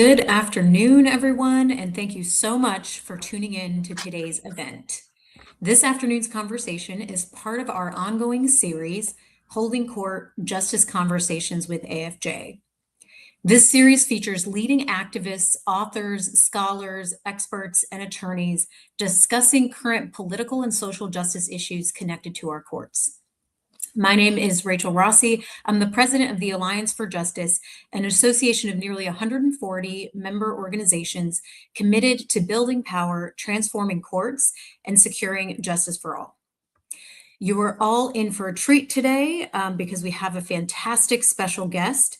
Good afternoon, everyone, and thank you so much for tuning in to today's event. This afternoon's conversation is part of our ongoing series, Holding Court Justice Conversations with AFJ. This series features leading activists, authors, scholars, experts, and attorneys discussing current political and social justice issues connected to our courts. My name is Rachel Rossi. I'm the president of the Alliance for Justice, an association of nearly 140 member organizations committed to building power, transforming courts, and securing justice for all. You are all in for a treat today because we have a fantastic special guest.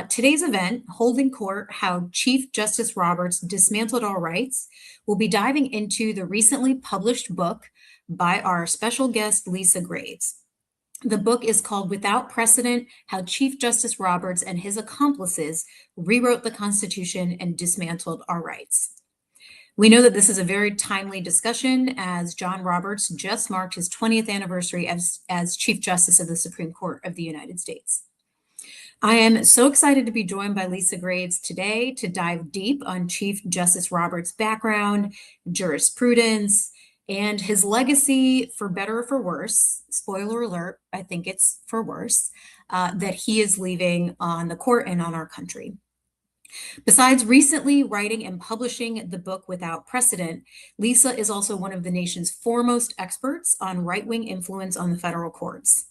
Today's event, Holding Court, How Chief Justice Roberts Dismantled All Rights, will be diving into the recently published book by our special guest, Lisa Graves. The book is called Without Precedent, How Chief Justice Roberts and His Accomplices Rewrote the Constitution and Dismantled Our Rights. We know that this is a very timely discussion as John Roberts just marked his 20th anniversary as Chief Justice of the Supreme Court of the United States. I am so excited to be joined by Lisa Graves today to dive deep on Chief Justice Roberts' background, jurisprudence, and his legacy, for better or for worse, spoiler alert, I think it's for worse, that he is leaving on the court and on our country. Besides recently writing and publishing the book Without Precedent, Lisa is also one of the nation's foremost experts on right-wing influence on the federal courts.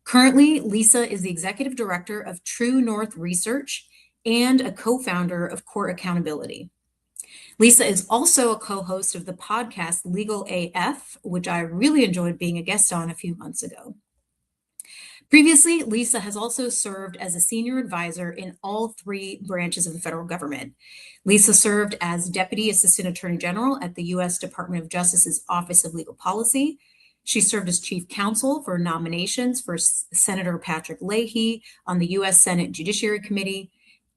Currently, Lisa is the executive director of True North Research and a co-founder of Court Accountability. Lisa is also a co-host of the podcast Legal AF, which I really enjoyed being a guest on a few months ago. Previously, Lisa has also served as a senior advisor in all three branches of the federal government. Lisa served as Deputy Assistant Attorney General at the U.S. Department of Justice's Office of Legal Policy. She served as Chief Counsel for nominations for Senator Patrick Leahy on the U.S. Senate Judiciary Committee,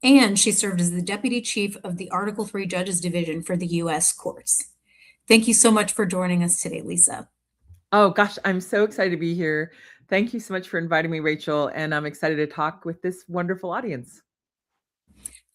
and she served as the Deputy Chief of the Article III Judges Division for the U.S. Courts. Thank you so much for joining us today, Lisa. Oh, gosh, I'm so excited to be here. Thank you so much for inviting me, Rachel, and I'm excited to talk with this wonderful audience.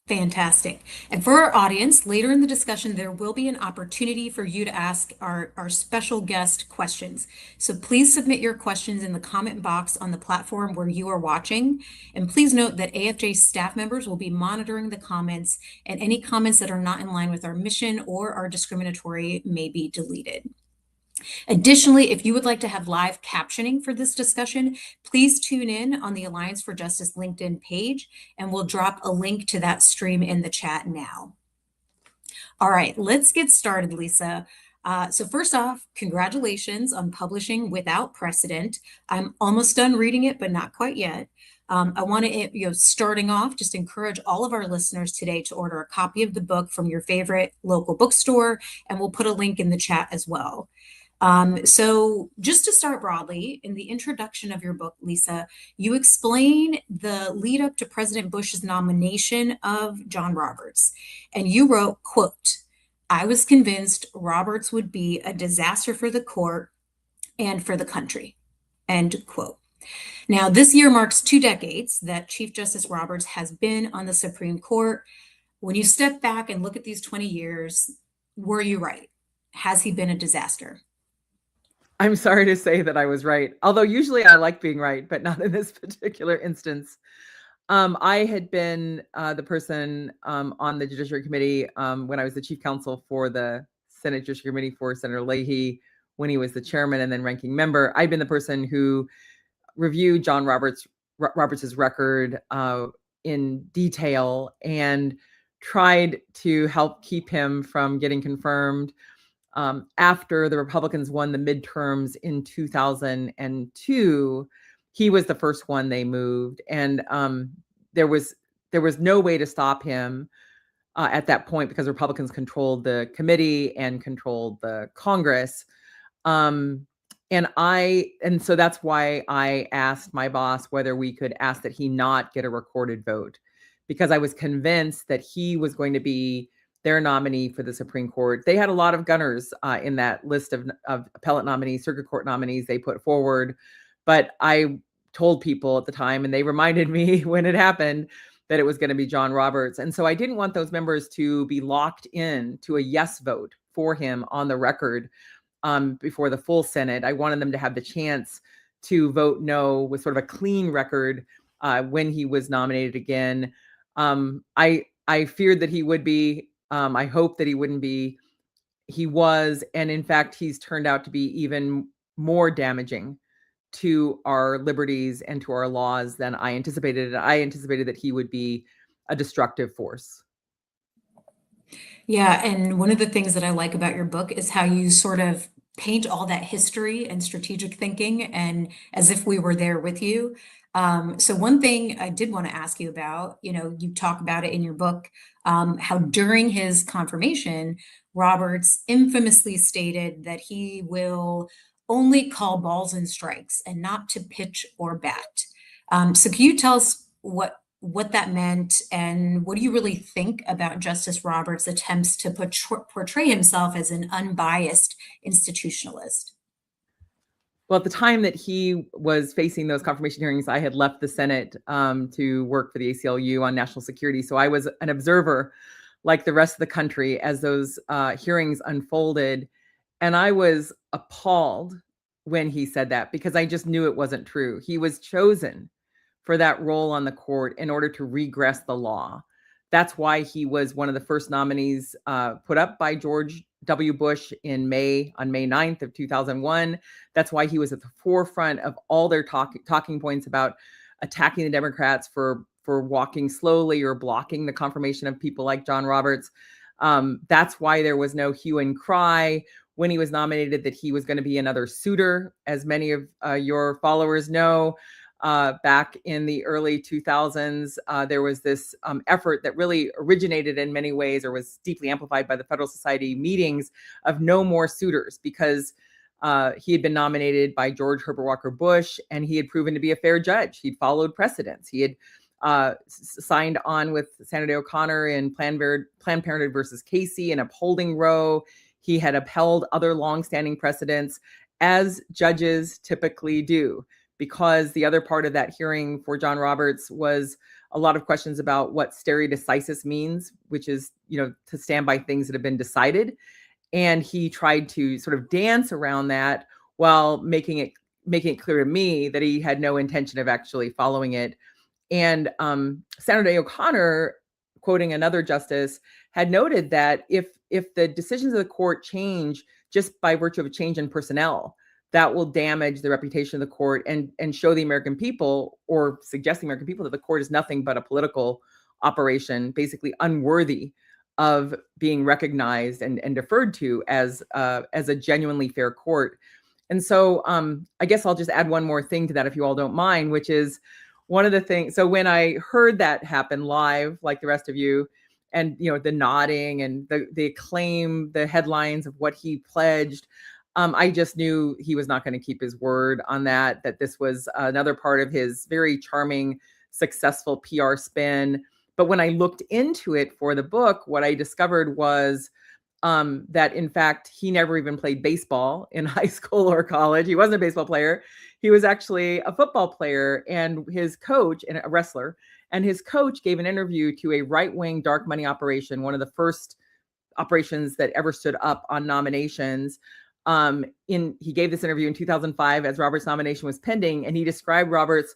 Fantastic. And for our audience, later in the discussion, there will be an opportunity for you to ask our special guest questions. So please submit your questions in the comment box on the platform where you are watching. And please note that AFJ staff members will be monitoring the comments, and any comments that are not in line with our mission or are discriminatory may be deleted. Additionally, if you would like to have live captioning for this discussion, please tune in on the Alliance for Justice LinkedIn page, and we'll drop a link to that stream in the chat now. All right, let's get started, Lisa. So first off, congratulations on publishing Without Precedent. I'm almost done reading it, but not quite yet. I want to, starting off, just encourage all of our listeners today to order a copy of the book from your favorite local bookstore, and we'll put a link in the chat as well. So just to start broadly, in the introduction of your book, Lisa, you explain the lead up to President Bush's nomination of John Roberts, and you wrote, quote, "I was convinced Roberts would be a disaster for the court and for the country," end quote. Now, this year marks 2 decades that Chief Justice Roberts has been on the Supreme Court. When you step back and look at these 20 years, were you right? Has he been a disaster? I'm sorry to say that I was right, although usually I like being right, but not in this particular instance. I had been the person on the Judiciary Committee when I was the chief counsel for the Senate Judiciary Committee for Senator Leahy when he was the chairman and then ranking member. I'd been the person who reviewed John Roberts's record in detail and tried to help keep him from getting confirmed. After the Republicans won the midterms in 2002, he was the first one they moved, and there was no way to stop him at that point because Republicans controlled the committee and controlled the Congress. And so that's why I asked my boss whether we could ask that he not get a recorded vote, because I was convinced that he was going to be their nominee for the Supreme Court. They had a lot of gunners in that list of appellate nominees, circuit court nominees they put forward. But I told people at the time, and they reminded me when it happened, that it was going to be John Roberts. And so I didn't want those members to be locked in to a yes vote for him on the record before the full Senate. I wanted them to have the chance to vote no with sort of a clean record when he was nominated again. I feared that he would be. I hope that he wouldn't be. He was, and in fact, he's turned out to be even more damaging to our liberties and to our laws than I anticipated. I anticipated that he would be a destructive force. Yeah, and one of the things that I like about your book is how you sort of paint all that history and strategic thinking and as if we were there with you. So one thing I did want to ask you about, you talk about it in your book, how during his confirmation, Roberts infamously stated that he will only call balls and strikes and not to pitch or bat. So can you tell us what that meant and what do you really think about Justice Roberts' attempts to portray himself as an unbiased institutionalist? Well, at the time that he was facing those confirmation hearings, I had left the Senate to work for the ACLU on national security. So I was an observer like the rest of the country as those hearings unfolded. And I was appalled when he said that because I just knew it wasn't true. He was chosen for that role on the court in order to regress the law. That's why he was one of the first nominees put up by George W. Bush on May 9th of 2001. That's why he was at the forefront of all their talking points about attacking the Democrats for walking slowly or blocking the confirmation of people like John Roberts. That's why there was no hue and cry when he was nominated that he was going to be another suitor. As many of your followers know, back in the early 2000s, there was this effort that really originated in many ways or was deeply amplified by the Federal Society meetings of no more suitors because he had been nominated by George Herbert Walker Bush and he had proven to be a fair judge. He'd followed precedents. He had signed on with Sandra Day O'Connor in Planned Parenthood versus Casey and upholding Roe. He had upheld other longstanding precedents, as judges typically do, because the other part of that hearing for John Roberts was a lot of questions about what stare decisis means, which is, to stand by things that have been decided. And he tried to sort of dance around that while making it clear to me that he had no intention of actually following it. And Sandra Day O'Connor, quoting another justice, had noted that if the decisions of the court change just by virtue of a change in personnel, that will damage the reputation of the court and show the American people, or suggest the American people, that the court is nothing but a political operation, basically unworthy of being recognized and deferred to as a genuinely fair court. And so I guess I'll just add one more thing to that, if you all don't mind, which is one of the things. So when I heard that happen live, like the rest of you, and the nodding and the acclaim, the headlines of what he pledged, I just knew he was not going to keep his word on that this was another part of his very charming, successful PR spin. But when I looked into it for the book, what I discovered was that, in fact, he never even played baseball in high school or college. He wasn't a baseball player. He was actually a football player, and his coach, and a wrestler, and his coach gave an interview to a right-wing dark money operation, one of the first operations that ever stood up on nominations. He gave this interview in 2005 as Roberts' nomination was pending, and he described Roberts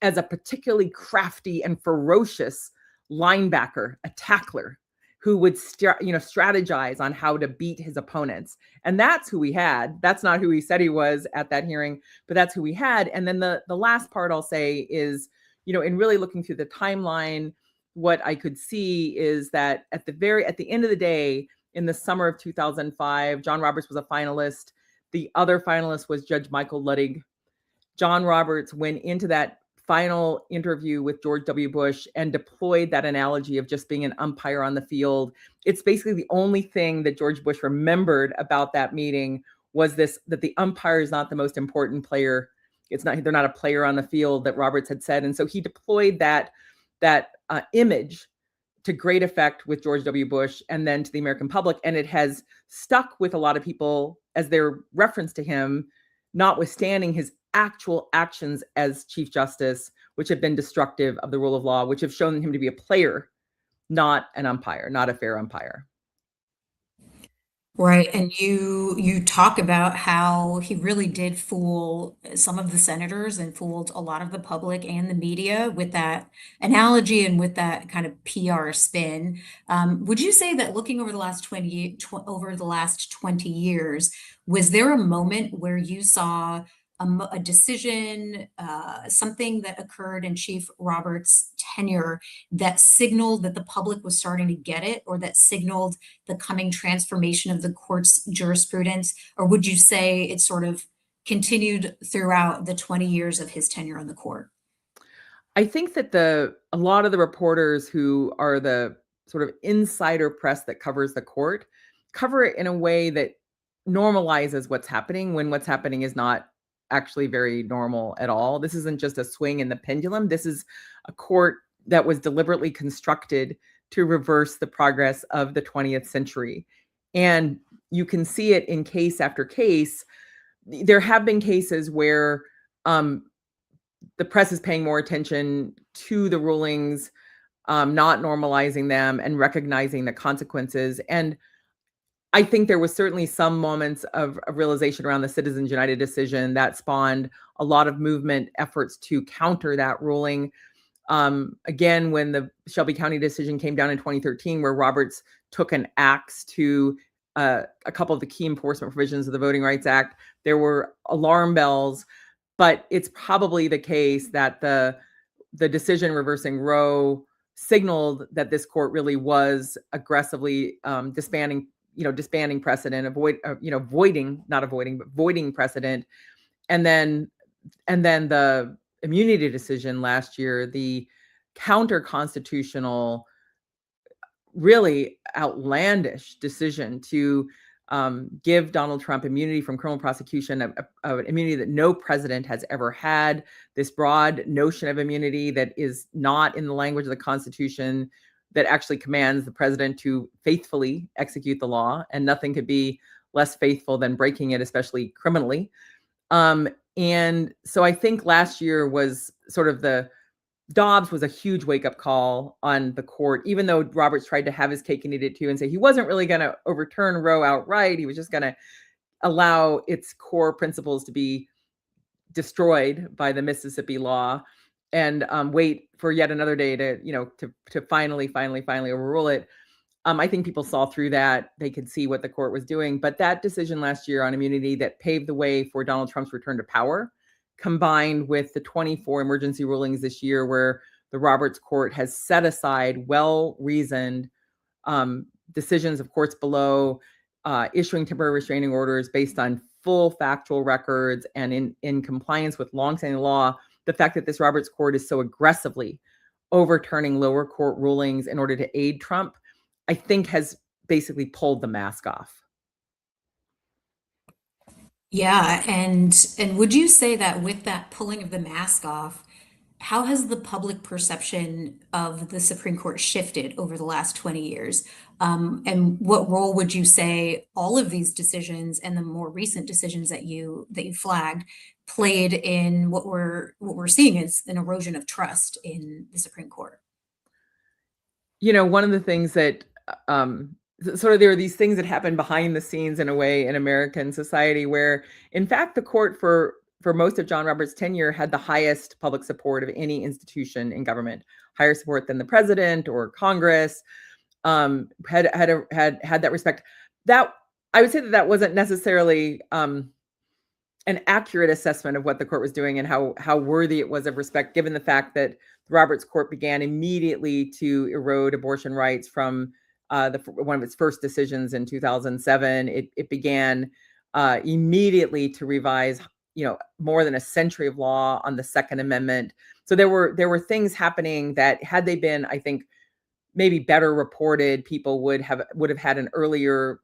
as a particularly crafty and ferocious linebacker, a tackler who would strategize on how to beat his opponents. And that's who we had. That's not who he said he was at that hearing, but that's who we had. And then the last part I'll say is, in really looking through the timeline, what I could see is that at the end of the day, in the summer of 2005, John Roberts was a finalist. The other finalist was Judge Michael Luttig. John Roberts went into that final interview with George W. Bush and deployed that analogy of just being an umpire on the field. It's basically the only thing that George Bush remembered about that meeting was that the umpire is not the most important player. They're not a player on the field, that Roberts had said. And so he deployed that image to great effect with George W. Bush and then to the American public. And it has stuck with a lot of people as their reference to him, notwithstanding his actual actions as Chief Justice, which have been destructive of the rule of law, which have shown him to be a player, not an umpire, not a fair umpire. Right, and you talk about how he really did fool some of the senators and fooled a lot of the public and the media with that analogy and with that kind of PR spin. Would you say that looking over the last 20 years, was there a moment where you saw a decision, something that occurred in Chief Roberts' tenure that signaled that the public was starting to get it, or that signaled the coming transformation of the court's jurisprudence? Or would you say it sort of continued throughout the 20 years of his tenure on the court? I think that a lot of the reporters who are the sort of insider press that covers the court cover it in a way that normalizes what's happening when what's happening is not actually very normal at all. This isn't just a swing in the pendulum. This is a court that was deliberately constructed to reverse the progress of the 20th century. And you can see it in case after case. There have been cases where the press is paying more attention to the rulings, not normalizing them and recognizing the consequences. And I think there was certainly some moments of realization around the Citizens United decision that spawned a lot of movement efforts to counter that ruling. Again, when the Shelby County decision came down in 2013, where Roberts took an axe to a couple of the key enforcement provisions of the Voting Rights Act, there were alarm bells. But it's probably the case that the decision reversing Roe signaled that this court really was aggressively disbanding precedent, voiding precedent. And then the immunity decision last year, the counter constitutional, really outlandish decision to give Donald Trump immunity from criminal prosecution, an immunity that no president has ever had, this broad notion of immunity that is not in the language of the Constitution, that actually commands the president to faithfully execute the law, and nothing could be less faithful than breaking it, especially criminally. And so I think last year was sort of Dobbs was a huge wake-up call on the court, even though Roberts tried to have his cake and eat it too and say he wasn't really going to overturn Roe outright. He was just going to allow its core principles to be destroyed by the Mississippi law and wait for yet another day to finally overrule it. I think people saw through that. They could see what the court was doing. But that decision last year on immunity that paved the way for Donald Trump's return to power, combined with the 24 emergency rulings this year where the Roberts Court has set aside well-reasoned decisions of courts below, issuing temporary restraining orders based on full factual records and in compliance with longstanding law. The fact that this Roberts Court is so aggressively overturning lower court rulings in order to aid Trump, I think has basically pulled the mask off. Yeah, and would you say that with that pulling of the mask off, how has the public perception of the Supreme Court shifted over the last 20 years? And what role would you say all of these decisions and the more recent decisions that you flagged played in what we're seeing as an erosion of trust in the Supreme Court? One of the things that sort of there are these things that happen behind the scenes in a way in American society where, in fact, the court for most of John Roberts' tenure had the highest public support of any institution in government, higher support than the president or Congress. Had that respect. That I would say that wasn't necessarily an accurate assessment of what the court was doing and how worthy it was of respect, given the fact that the Roberts Court began immediately to erode abortion rights from one of its first decisions in 2007. It began immediately to revise, more than a century of law on the Second Amendment. So there were things happening that, had they been, I think, maybe better reported, people would have had an earlier,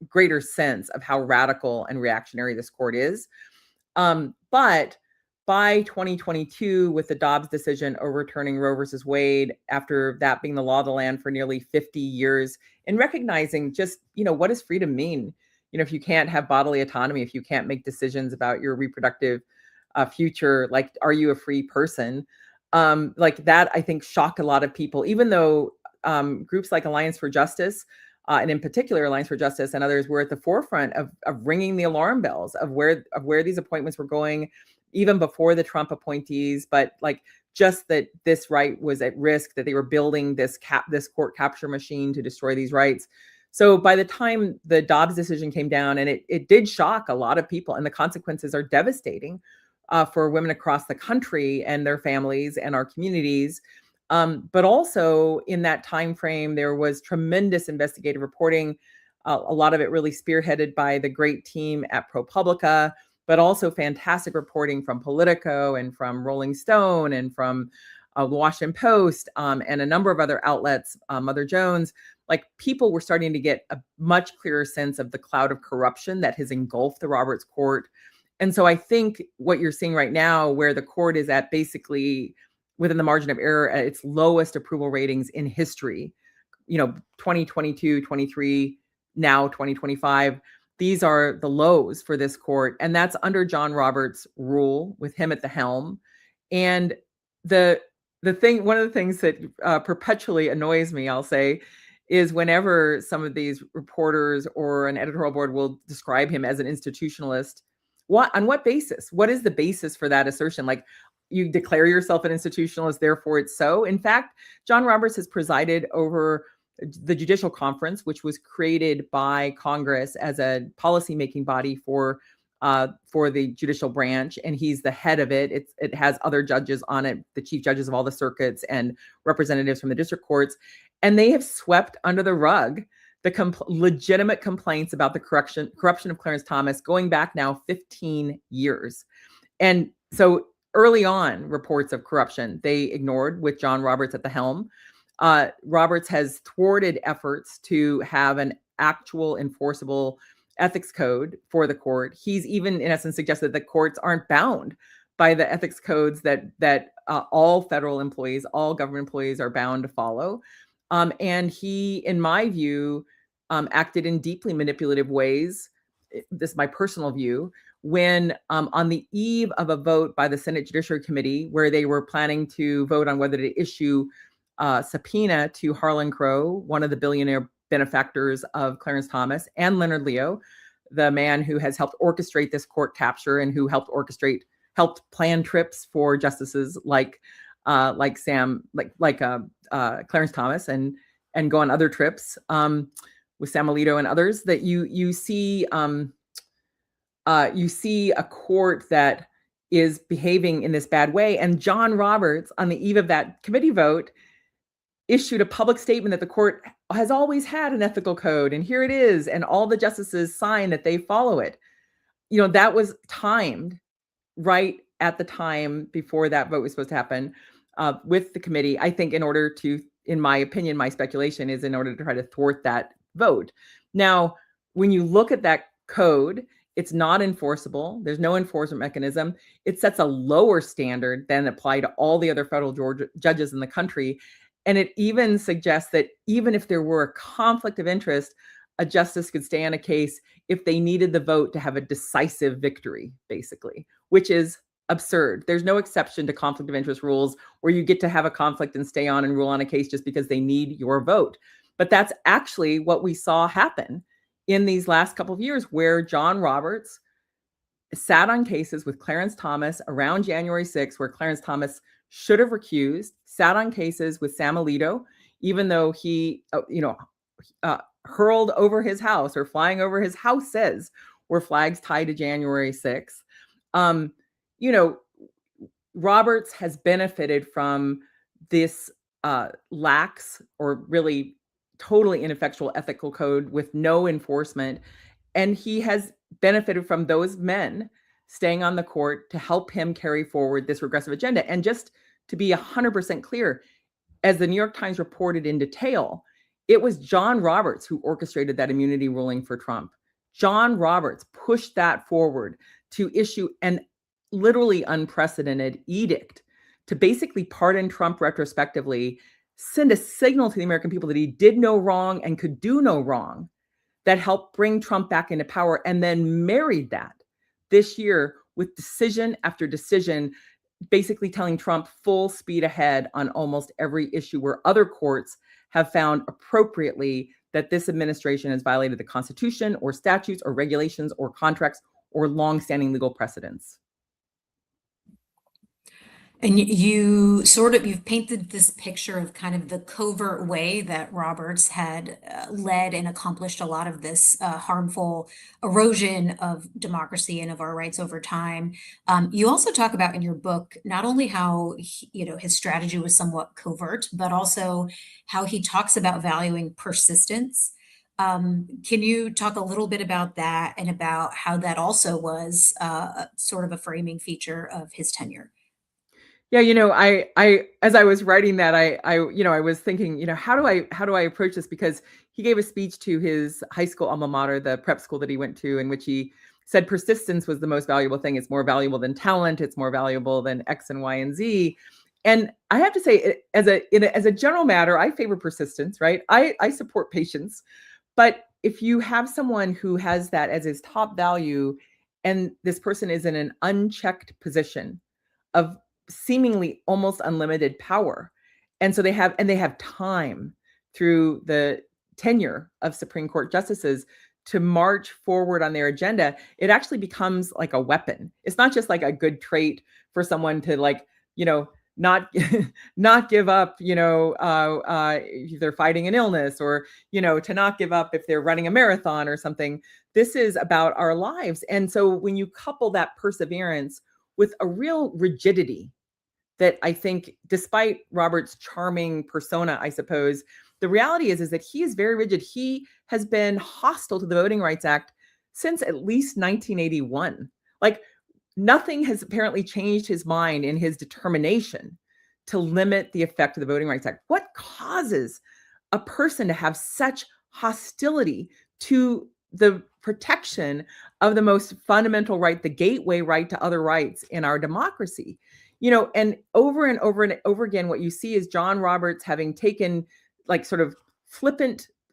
greater sense of how radical and reactionary this court is. But by 2022, with the Dobbs decision overturning Roe versus Wade, after that being the law of the land for nearly 50 years, and recognizing just, what does freedom mean? If you can't have bodily autonomy, if you can't make decisions about your reproductive future, like, are you a free person? Like that, I think, shocked a lot of people, even though groups like Alliance for Justice, and in particular Alliance for Justice and others, were at the forefront of ringing the alarm bells of where these appointments were going, even before the Trump appointees. But like, just that this right was at risk, that they were building this court capture machine to destroy these rights. So by the time the Dobbs decision came down, and it did shock a lot of people, and the consequences are devastating for women across the country and their families and our communities. But also in that time frame, there was tremendous investigative reporting, a lot of it really spearheaded by the great team at ProPublica, but also fantastic reporting from Politico and from Rolling Stone and from the Washington Post, and a number of other outlets, Mother Jones. Like, people were starting to get a much clearer sense of the cloud of corruption that has engulfed the Roberts Court. And so I think what you're seeing right now, where the court is at basically within the margin of error at its lowest approval ratings in history, 2022, 23, now 2025, these are the lows for this court. And that's under John Roberts' rule, with him at the helm. And one of the things that perpetually annoys me, I'll say, is whenever some of these reporters or an editorial board will describe him as an institutionalist. On what basis? What is the basis for that assertion? Like, you declare yourself an institutionalist, therefore it's so. In fact, John Roberts has presided over the Judicial Conference, which was created by Congress as a policymaking body for the judicial branch, and he's the head of it. It has other judges on it, the chief judges of all the circuits and representatives from the district courts, and they have swept under the rug the legitimate complaints about the corruption of Clarence Thomas going back now 15 years. And so early on, reports of corruption they ignored with John Roberts at the helm. Roberts has thwarted efforts to have an actual enforceable ethics code for the court. He's even, in essence, suggested that courts aren't bound by the ethics codes that all federal employees, all government employees are bound to follow. And he, in my view, acted in deeply manipulative ways. This is my personal view. When on the eve of a vote by the Senate Judiciary Committee, where they were planning to vote on whether to issue subpoena to Harlan Crow, one of the billionaire benefactors of Clarence Thomas, and Leonard Leo, the man who has helped orchestrate this court capture and who helped plan trips for justices like Clarence Thomas, and go on other trips with Sam Alito and others. That you see a court that is behaving in this bad way. And John Roberts, on the eve of that committee vote, issued a public statement that the court has always had an ethical code, and here it is, and all the justices sign that they follow it. That was timed right at the time before that vote was supposed to happen with the committee, I think, in order to, in my opinion, my speculation is in order to try to thwart that vote. Now, when you look at that code, it's not enforceable. There's no enforcement mechanism. It sets a lower standard than apply to all the other federal judges in the country. And it even suggests that even if there were a conflict of interest, a justice could stay on a case if they needed the vote to have a decisive victory, basically, which is absurd. There's no exception to conflict of interest rules where you get to have a conflict and stay on and rule on a case just because they need your vote. But that's actually what we saw happen in these last couple of years, where John Roberts sat on cases with Clarence Thomas around January 6th, where Clarence Thomas should have recused, sat on cases with Sam Alito, even though he, hurled over his house, or flying over his houses, were flags tied to January 6th. Roberts has benefited from this lax, or really totally ineffectual ethical code with no enforcement. And he has benefited from those men staying on the court to help him carry forward this regressive agenda. And just to be 100% clear, as the New York Times reported in detail, it was John Roberts who orchestrated that immunity ruling for Trump. John Roberts pushed that forward to issue an literally unprecedented edict to basically pardon Trump retrospectively, send a signal to the American people that he did no wrong and could do no wrong, that helped bring Trump back into power, and then married that this year with decision after decision, basically telling Trump full speed ahead on almost every issue where other courts have found appropriately that this administration has violated the Constitution or statutes or regulations or contracts or longstanding legal precedents. And you've painted this picture of kind of the covert way that Roberts had led and accomplished a lot of this harmful erosion of democracy and of our rights over time. You also talk about in your book not only how his strategy was somewhat covert, but also how he talks about valuing persistence. Can you talk a little bit about that and about how that also was sort of a framing feature of his tenure? Yeah, as I was writing that, I was thinking, how do I approach this? Because he gave a speech to his high school alma mater, the prep school that he went to, in which he said persistence was the most valuable thing. It's more valuable than talent. It's more valuable than X and Y and Z. And I have to say, as a general matter, I favor persistence, right? I support patience, but if you have someone who has that as his top value, and this person is in an unchecked position of seemingly almost unlimited power. And so they have time through the tenure of Supreme Court justices to march forward on their agenda. It actually becomes like a weapon. It's not just like a good trait for someone to not not give up, if they're fighting an illness, or, to not give up if they're running a marathon or something. This is about our lives. And so when you couple that perseverance with a real rigidity that I think, despite Robert's charming persona, I suppose, the reality is that he is very rigid. He has been hostile to the Voting Rights Act since at least 1981. Like, nothing has apparently changed his mind in his determination to limit the effect of the Voting Rights Act. What causes a person to have such hostility to the protection of the most fundamental right, the gateway right to other rights in our democracy? And over and over and over again, what you see is John Roberts having taken sort of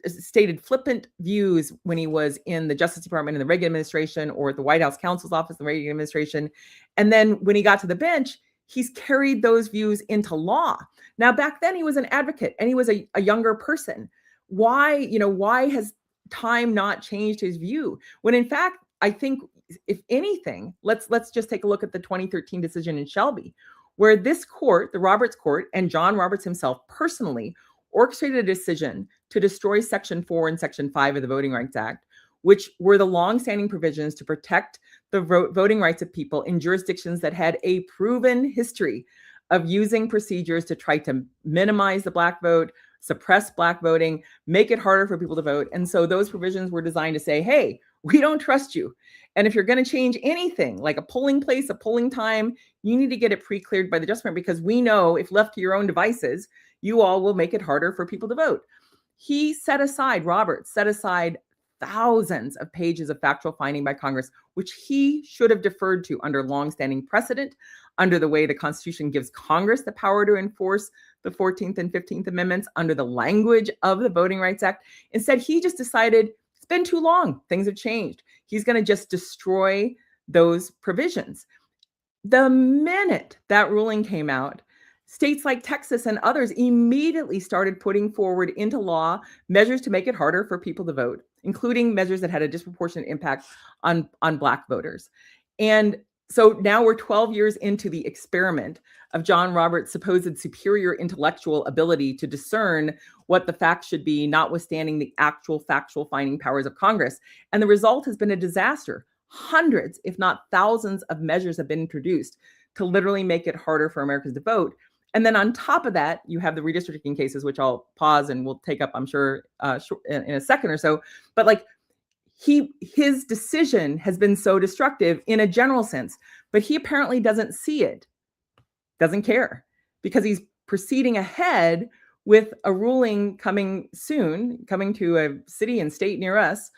stated flippant views when he was in the Justice Department in the Reagan administration, or at the White House counsel's office in the Reagan administration. And then when he got to the bench, he's carried those views into law. Now, back then he was an advocate and he was a younger person. Why has time not changed his view? When in fact, I think, if anything, let's just take a look at the 2013 decision in Shelby, where this court, the Roberts Court, and John Roberts himself personally orchestrated a decision to destroy Section 4 and Section 5 of the Voting Rights Act, which were the longstanding provisions to protect the voting rights of people in jurisdictions that had a proven history of using procedures to try to minimize the Black vote, suppress Black voting, make it harder for people to vote. And so those provisions were designed to say, hey, we don't trust you. And if you're going to change anything, like a polling place, a polling time, you need to get it pre-cleared by the Justice Department, because we know if left to your own devices, you all will make it harder for people to vote. Roberts set aside thousands of pages of factual finding by Congress, which he should have deferred to under longstanding precedent, under the way the Constitution gives Congress the power to enforce the 14th and 15th Amendments, under the language of the Voting Rights Act. Instead, he just decided it's been too long. Things have changed. He's going to just destroy those provisions. The minute that ruling came out, states like Texas and others immediately started putting forward into law measures to make it harder for people to vote, including measures that had a disproportionate impact on Black voters. And so now we're 12 years into the experiment of John Roberts' supposed superior intellectual ability to discern what the facts should be, notwithstanding the actual factual finding powers of Congress. And the result has been a disaster. Hundreds, if not thousands, of measures have been introduced to literally make it harder for Americans to vote. And then on top of that, you have the redistricting cases, which I'll pause and we'll take up, I'm sure, in a second or so. But his decision has been so destructive in a general sense, but he apparently doesn't see it, doesn't care, because he's proceeding ahead with a ruling coming soon, coming to a city and state near us,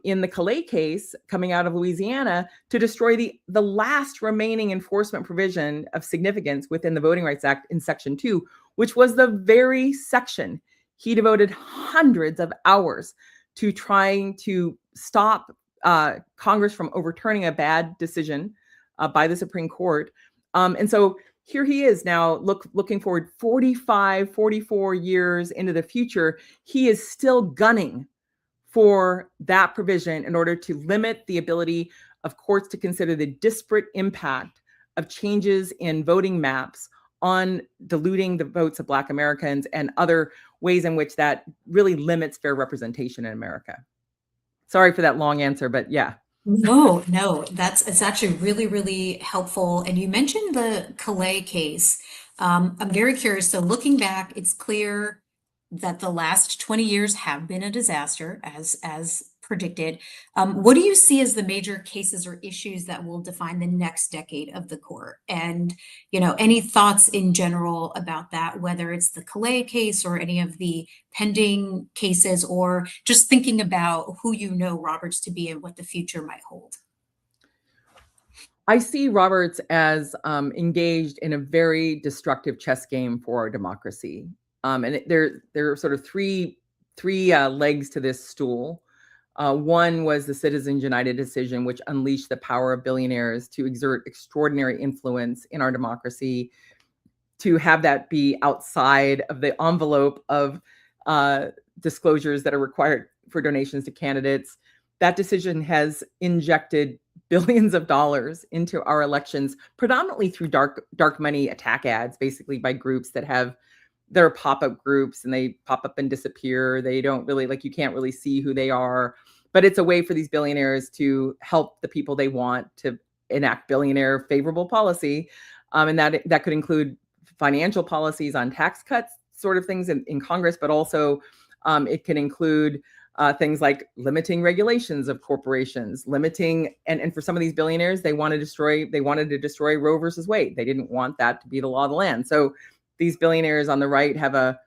in the Calais case coming out of Louisiana, to destroy the last remaining enforcement provision of significance within the Voting Rights Act in Section 2, which was the very section he devoted hundreds of hours to trying to stop Congress from overturning a bad decision by the Supreme Court. And so here he is now looking forward 45, 44 years into the future. He is still gunning for that provision in order to limit the ability of courts to consider the disparate impact of changes in voting maps on diluting the votes of Black Americans and other ways in which that really limits fair representation in America. Sorry for that long answer, but yeah. No, it's actually really, really helpful. And you mentioned the Calais case. I'm very curious. So looking back, it's clear that the last 20 years have been a disaster, as predicted. What do you see as the major cases or issues that will define the next decade of the court? And, any thoughts in general about that, whether it's the Calais case or any of the pending cases, or just thinking about who you know Roberts to be and what the future might hold? I see Roberts as engaged in a very destructive chess game for our democracy. And there are sort of three legs to this stool. One was the Citizens United decision, which unleashed the power of billionaires to exert extraordinary influence in our democracy, to have that be outside of the envelope of disclosures that are required for donations to candidates. That decision has injected billions of dollars into our elections, predominantly through dark money attack ads, basically by groups that are pop-up groups, and they pop up and disappear. They don't really, you can't really see who they are, but it's a way for these billionaires to help the people they want to enact billionaire favorable policy. And that could include financial policies on tax cuts, sort of things in Congress, but also it can include things like limiting regulations of corporations, limiting, and for some of these billionaires, they wanted to destroy Roe versus Wade. They didn't want that to be the law of the land. So these billionaires on the right have a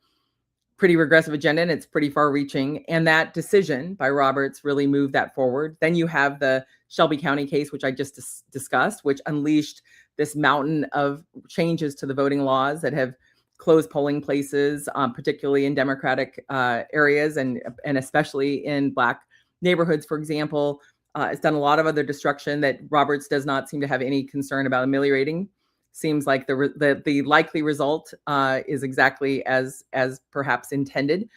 pretty regressive agenda, and it's pretty far reaching. And that decision by Roberts really moved that forward. Then you have the Shelby County case, which I just discussed, which unleashed this mountain of changes to the voting laws that have closed polling places, particularly in Democratic areas and especially in Black neighborhoods, for example. It's done a lot of other destruction that Roberts does not seem to have any concern about ameliorating. Seems like the likely result is exactly as perhaps intended.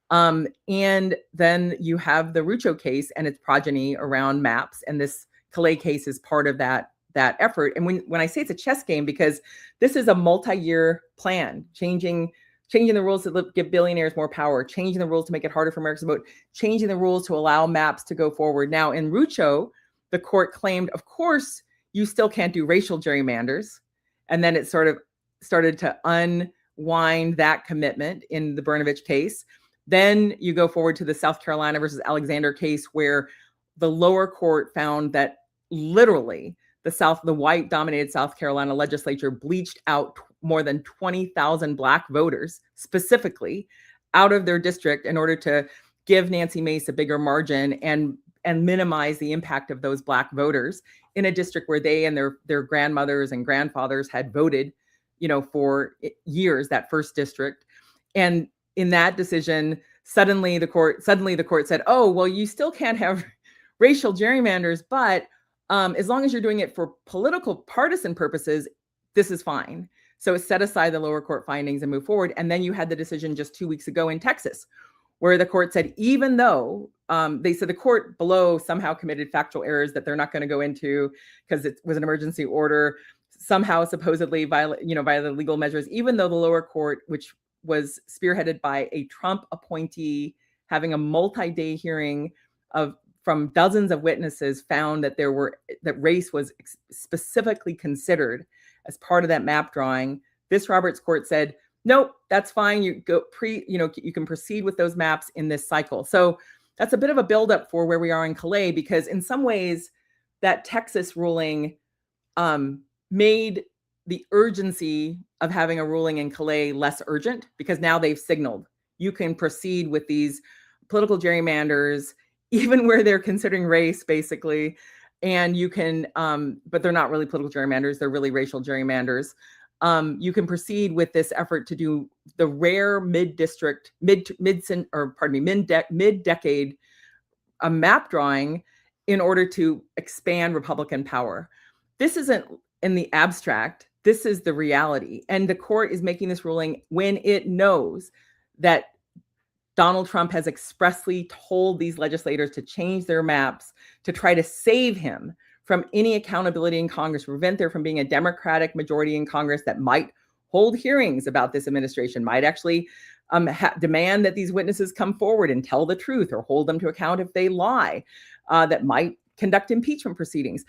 And then you have the Rucho case and its progeny around maps, and this Calais case is part of that effort. And when I say it's a chess game, because this is a multi-year plan, changing the rules to give billionaires more power, changing the rules to make it harder for Americans to vote, changing the rules to allow maps to go forward. Now, in Rucho, the court claimed, of course, you still can't do racial gerrymanders. And then it sort of started to unwind that commitment in the Brnovich case. Then you go forward to the South Carolina versus Alexander case, where the lower court found that literally the white-dominated South Carolina legislature bleached out more than 20,000 Black voters specifically out of their district in order to give Nancy Mace a bigger margin and minimize the impact of those Black voters in a district where they and their grandmothers and grandfathers had voted, for years, that first district. And in that decision, suddenly the court said, oh, well, you still can't have racial gerrymanders, but as long as you're doing it for political partisan purposes, this is fine. So it set aside the lower court findings and moved forward. And then you had the decision just 2 weeks ago in Texas, where the court said, even though they said the court below somehow committed factual errors that they're not going to go into because it was an emergency order, somehow supposedly violated legal measures, even though the lower court, which was spearheaded by a Trump appointee, having a multi-day hearing from dozens of witnesses, found that that race was specifically considered as part of that map drawing. This Roberts court said, nope, that's fine. You can proceed with those maps in this cycle. So that's a bit of a buildup for where we are in Calais, because in some ways that Texas ruling made the urgency of having a ruling in Calais less urgent, because now they've signaled you can proceed with these political gerrymanders, even where they're considering race, basically. And you can, but they're not really political gerrymanders, they're really racial gerrymanders. You can proceed with this effort to do the rare mid-decade map drawing in order to expand Republican power. this isn't in the abstract. This is the reality. And the court is making this ruling when it knows that Donald Trump has expressly told these legislators to change their maps to try to save him from any accountability in Congress, prevent there from being a Democratic majority in Congress that might hold hearings about this administration, might actually demand that these witnesses come forward and tell the truth or hold them to account if they lie, that might conduct impeachment proceedings,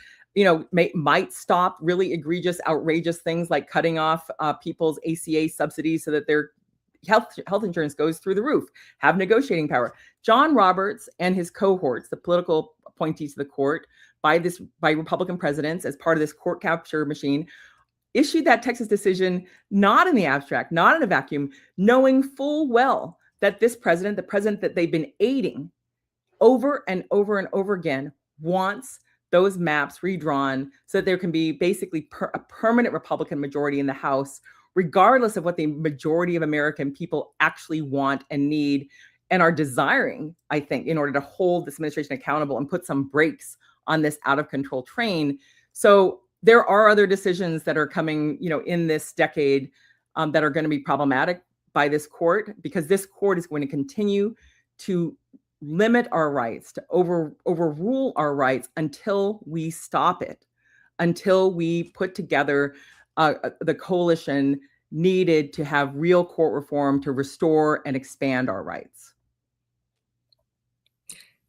might stop really egregious, outrageous things like cutting off people's ACA subsidies so that their health insurance goes through the roof, have negotiating power. John Roberts and his cohorts, the political appointees to the court by Republican presidents as part of this court capture machine, issued that Texas decision not in the abstract, not in a vacuum, knowing full well that this president, the president that they've been aiding over and over and over again, wants those maps redrawn so that there can be basically a permanent Republican majority in the House, regardless of what the majority of American people actually want and need and are desiring, I think, in order to hold this administration accountable and put some brakes on this out of control train. So there are other decisions that are coming, in this decade that are going to be problematic by this court, because this court is going to continue to limit our rights, to overrule our rights until we stop it, until we put together the coalition needed to have real court reform to restore and expand our rights.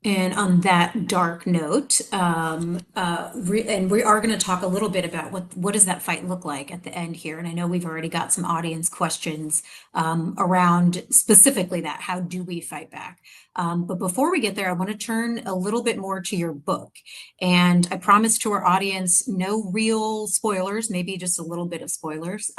And on that dark note, and we are going to talk a little bit about what does that fight look like at the end here. And I know we've already got some audience questions around specifically that. How do we fight back? But before we get there, I want to turn a little bit more to your book. And I promise to our audience, no real spoilers, maybe just a little bit of spoilers.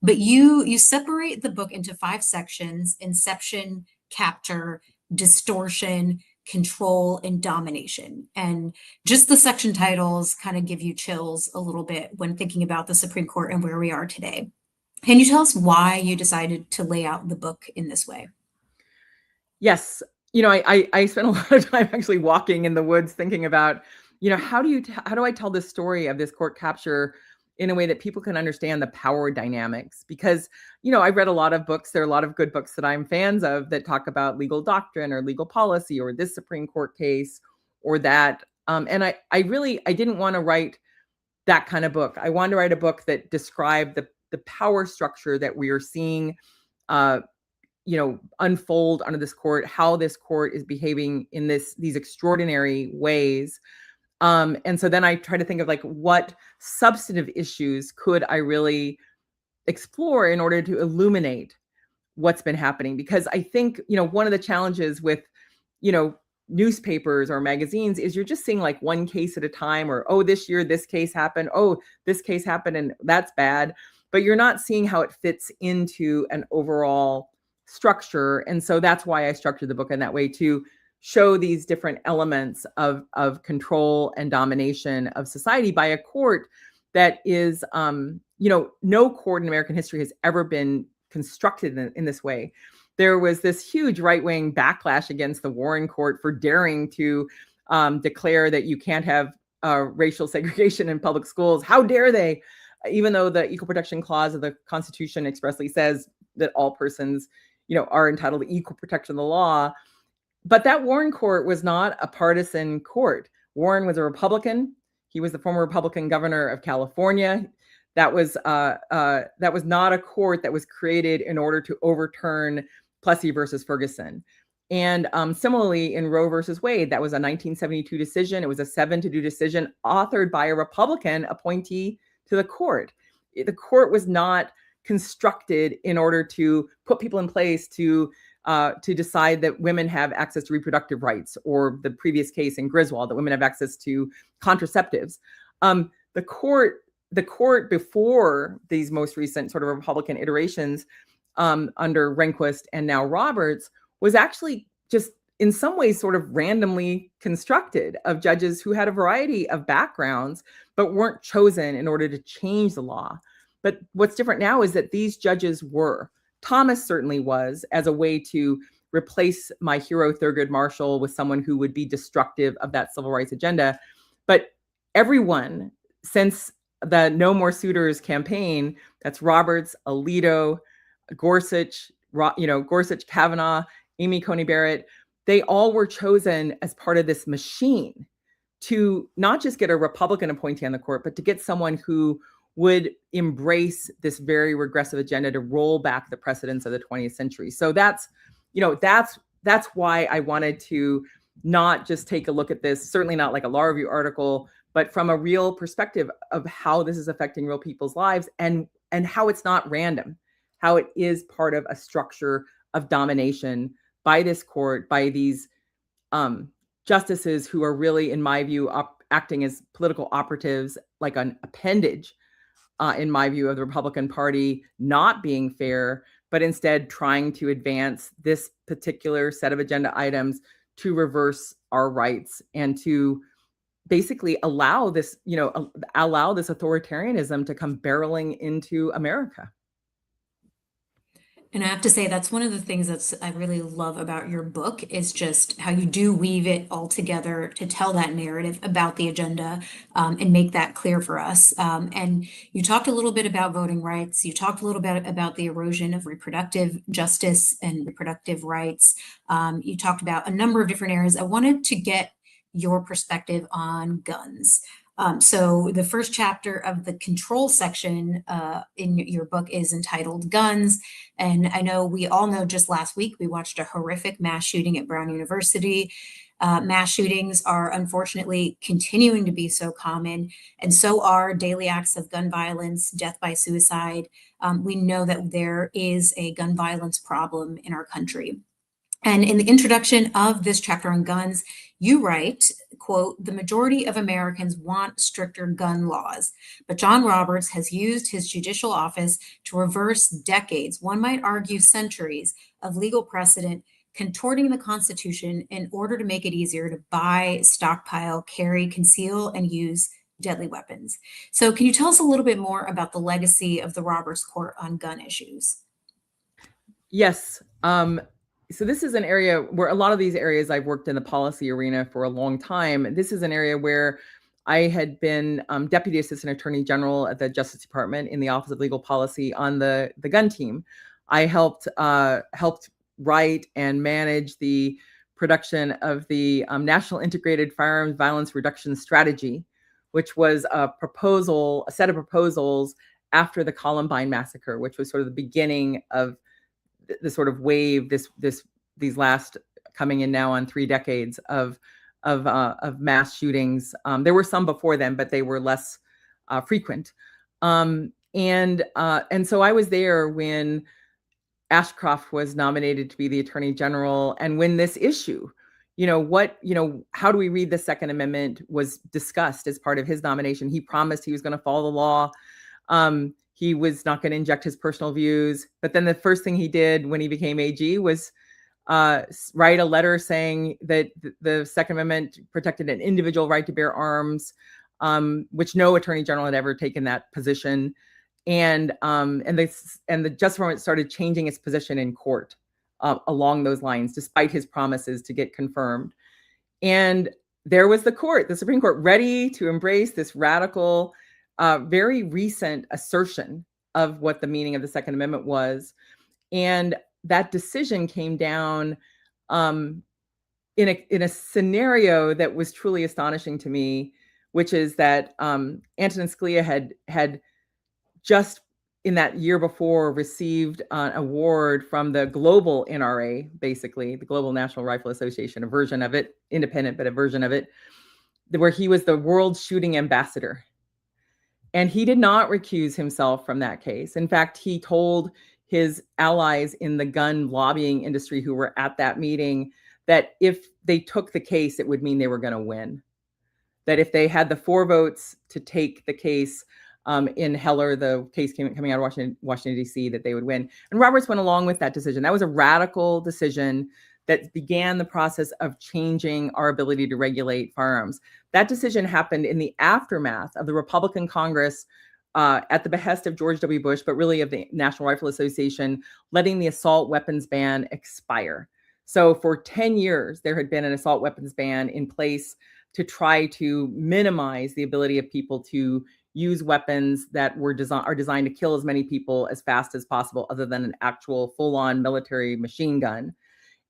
But you separate the book into 5 sections: inception, capture, distortion, control, and domination. And just the section titles kind of give you chills a little bit when thinking about the Supreme Court and where we are today. Can you tell us why you decided to lay out the book in this way? Yes. I spent a lot of time actually walking in the woods thinking about, how do I tell this story of this court capture in a way that people can understand the power dynamics? Because, I've read a lot of books. There are a lot of good books that I'm fans of that talk about legal doctrine or legal policy or this Supreme Court case or that. And I didn't want to write that kind of book. I wanted to write a book that described the power structure that we are seeing, unfold under this court, how this court is behaving in these extraordinary ways. And so then I try to think of what substantive issues could I really explore in order to illuminate what's been happening? Because I think, one of the challenges with, newspapers or magazines is you're just seeing one case at a time, or, oh, this year, this case happened. Oh, this case happened and that's bad. But you're not seeing how it fits into an overall structure. And so that's why I structured the book in that way, to show these different elements of control and domination of society by a court that is, no court in American history has ever been constructed in this way. There was this huge right-wing backlash against the Warren Court for daring to declare that you can't have racial segregation in public schools. How dare they? Even though the Equal Protection Clause of the Constitution expressly says that all persons, are entitled to equal protection of the law. But that Warren Court was not a partisan court. Warren was a Republican. He was the former Republican governor of California. That was not a court that was created in order to overturn Plessy versus Ferguson. And similarly, in Roe versus Wade, that was a 1972 decision. It was a 7-2 decision authored by a Republican appointee to the court. The court was not constructed in order to put people in place to decide that women have access to reproductive rights, or the previous case in Griswold, that women have access to contraceptives. The court before these most recent sort of Republican iterations under Rehnquist and now Roberts was actually just in some ways sort of randomly constructed of judges who had a variety of backgrounds, but weren't chosen in order to change the law. But what's different now is that these judges were. Thomas certainly was, as a way to replace my hero Thurgood Marshall with someone who would be destructive of that civil rights agenda. But everyone since the No More Suitors campaign, that's Roberts, Alito, Gorsuch, Gorsuch, Kavanaugh, Amy Coney Barrett, they all were chosen as part of this machine to not just get a Republican appointee on the court, but to get someone who would embrace this very regressive agenda to roll back the precedents of the 20th century. So that's why I wanted to not just take a look at this, certainly not like a law review article, but from a real perspective of how this is affecting real people's lives and how it's not random, how it is part of a structure of domination by this court, by these justices who are really, in my view, acting as political operatives, like an appendage, in my view, of the Republican Party, not being fair, but instead trying to advance this particular set of agenda items to reverse our rights and to basically allow this authoritarianism to come barreling into America. And I have to say, that's one of the things I really love about your book is just how you do weave it all together to tell that narrative about the agenda, and make that clear for us. And you talked a little bit about voting rights. You talked a little bit about the erosion of reproductive justice and reproductive rights. You talked about a number of different areas. I wanted to get your perspective on guns. So the first chapter of the control section in your book is entitled Guns. And I know we all know just last week we watched a horrific mass shooting at Brown University. Mass shootings are unfortunately continuing to be so common, and so are daily acts of gun violence, death by suicide. We know that there is a gun violence problem in our country. And in the introduction of this chapter on guns, you write, quote, "The majority of Americans want stricter gun laws, but John Roberts has used his judicial office to reverse decades, one might argue centuries, of legal precedent, contorting the Constitution in order to make it easier to buy, stockpile, carry, conceal, and use deadly weapons." So can you tell us a little bit more about the legacy of the Roberts Court on gun issues? Yes. So this is an area where a lot of these areas I've worked in the policy arena for a long time. This is an area where I had been Deputy Assistant Attorney General at the Justice Department in the Office of Legal Policy on the gun team. I helped write and manage the production of the National Integrated Firearms Violence Reduction Strategy, which was a set of proposals after the Columbine massacre, which was sort of the beginning of the sort of wave, these last coming in now on 3 decades of mass shootings. There were some before then, but they were less frequent. And so I was there when Ashcroft was nominated to be the Attorney General, and when this issue, how do we read the Second Amendment, was discussed as part of his nomination. He promised he was going to follow the law. He was not going to inject his personal views. But then the first thing he did when he became AG was write a letter saying that the Second Amendment protected an individual right to bear arms, which no attorney general had ever taken that position. And the Justice Department started changing its position in court along those lines, despite his promises to get confirmed. And there was the Supreme Court, ready to embrace this radical, very recent assertion of what the meaning of the Second Amendment was. And that decision came down in a scenario that was truly astonishing to me, which is that Antonin Scalia had just in that year before received an award from the global NRA, basically the Global National Rifle Association, a version of it, independent, but a version of it, where he was the world shooting ambassador. And he did not recuse himself from that case. In fact, he told his allies in the gun lobbying industry who were at that meeting that if they took the case, it would mean they were going to win. That if they had the 4 votes to take the case in Heller, the case coming out of Washington, D.C., that they would win. And Roberts went along with that decision. That was a radical decision that began the process of changing our ability to regulate firearms. That decision happened in the aftermath of the Republican Congress, at the behest of George W. Bush, but really of the National Rifle Association, letting the assault weapons ban expire. So for 10 years, there had been an assault weapons ban in place to try to minimize the ability of people to use weapons that are designed to kill as many people as fast as possible, other than an actual full-on military machine gun.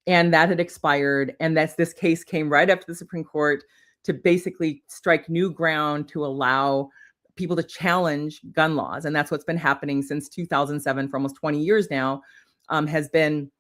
And that had expired. And this case came right up to the Supreme Court to basically strike new ground to allow people to challenge gun laws. And that's what's been happening since 2007 for almost 20 years now, has been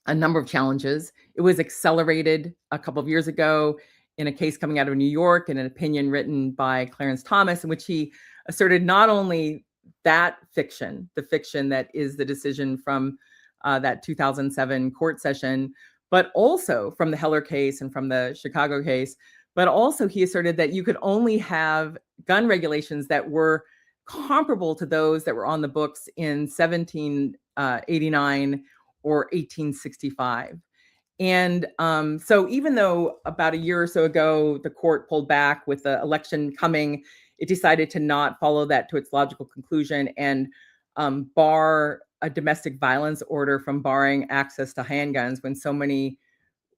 a number of challenges. It was accelerated a couple of years ago in a case coming out of New York, in an opinion written by Clarence Thomas, in which he asserted not only that fiction, the fiction that is the decision from that 2007 court session, but also from the Heller case and from the Chicago case. But also he asserted that you could only have gun regulations that were comparable to those that were on the books in 1789 or 1865. And so even though about a year or so ago, the court pulled back with the election coming, it decided to not follow that to its logical conclusion and bar a domestic violence order from barring access to handguns, when so many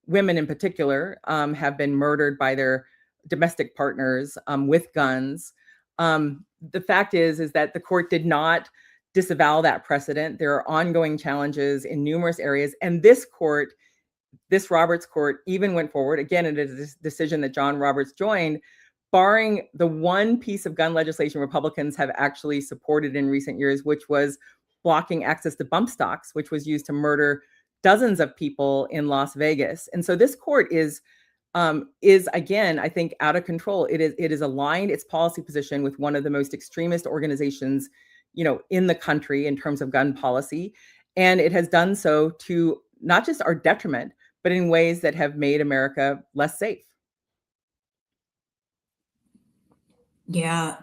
women in particular have been murdered by their domestic partners with guns. The fact is that the court did not disavow that precedent. There are ongoing challenges in numerous areas. And this court, this Roberts court, even went forward, again, in a decision that John Roberts joined, barring the one piece of gun legislation Republicans have actually supported in recent years, which was blocking access to bump stocks, which was used to murder dozens of people in Las Vegas. And so this court is again, I think, out of control. It is aligned its policy position with one of the most extremist organizations, in the country in terms of gun policy. And it has done so to not just our detriment, but in ways that have made America less safe. Yeah.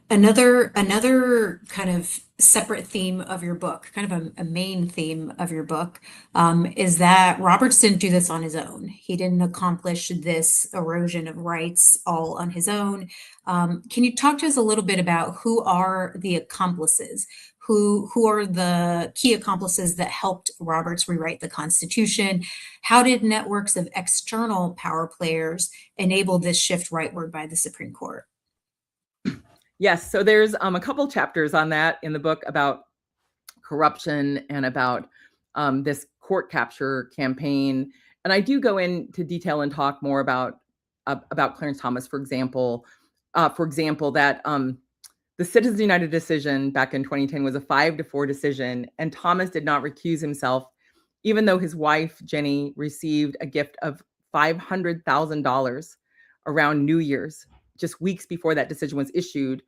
Another kind of separate theme of your book, kind of a main theme of your book, is that Roberts didn't do this on his own. He didn't accomplish this erosion of rights all on his own. Can you talk to us a little bit about who are the accomplices? Who are the key accomplices that helped Roberts rewrite the Constitution? How did networks of external power players enable this shift rightward by the Supreme Court? Yes, so there's a couple chapters on that in the book about corruption and about this court capture campaign. And I do go into detail and talk more about Clarence Thomas, for example, that the Citizens United decision back in 2010 was a 5-4 decision, and Thomas did not recuse himself, even though his wife, Jenny, received a gift of $500,000 around New Year's, just weeks before that decision was issued,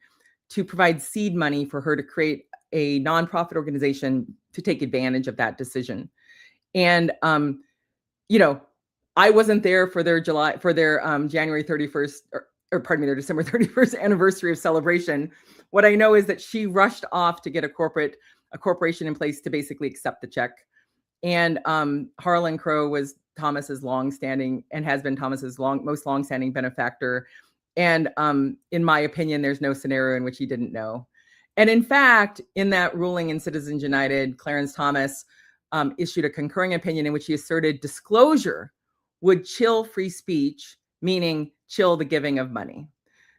to provide seed money for her to create a nonprofit organization to take advantage of that decision. And, I wasn't there for their January 31st, or pardon me, their December 31st anniversary of celebration. What I know is that she rushed off to get a corporation in place to basically accept the check. And Harlan Crow was Thomas's longstanding and has been Thomas's most longstanding benefactor. And in my opinion, there's no scenario in which he didn't know. And in fact, in that ruling in Citizens United, Clarence Thomas issued a concurring opinion in which he asserted disclosure would chill free speech, meaning chill the giving of money.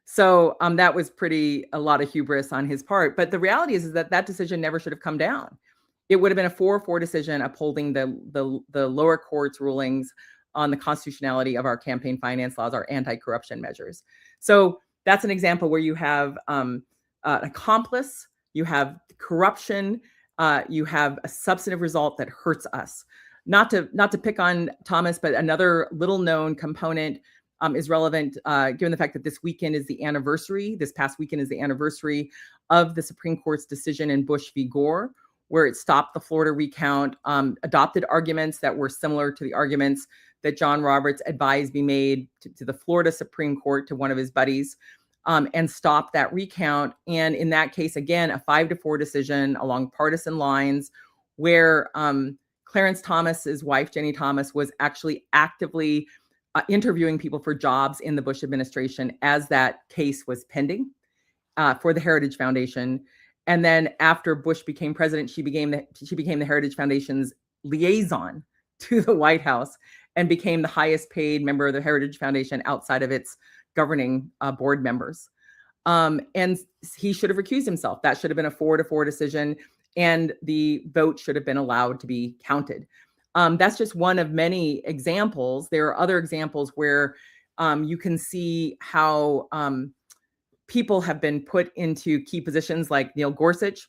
So that was a lot of hubris on his part. But the reality is that decision never should have come down. It would have been a 4-4 decision upholding the lower court's rulings on the constitutionality of our campaign finance laws, our anti-corruption measures. So that's an example where you have an accomplice, you have corruption, you have a substantive result that hurts us. Not to pick on Thomas, but another little known component is relevant given the fact that this past weekend is the anniversary of the Supreme Court's decision in Bush v. Gore, where it stopped the Florida recount, adopted arguments that were similar to the arguments that John Roberts advised be made to the Florida Supreme Court, to one of his buddies, and stopped that recount. And in that case, again, a 5-4 decision along partisan lines, where Clarence Thomas's wife, Jenny Thomas, was actually actively interviewing people for jobs in the Bush administration as that case was pending for the Heritage Foundation. And then after Bush became president, she became the Heritage Foundation's liaison to the White House. and became the highest paid member of the Heritage Foundation outside of its governing board members. And he should have recused himself. That should have been a 4-4 decision, and the vote should have been allowed to be counted. That's just one of many examples. There are other examples where you can see how people have been put into key positions, like Neil Gorsuch,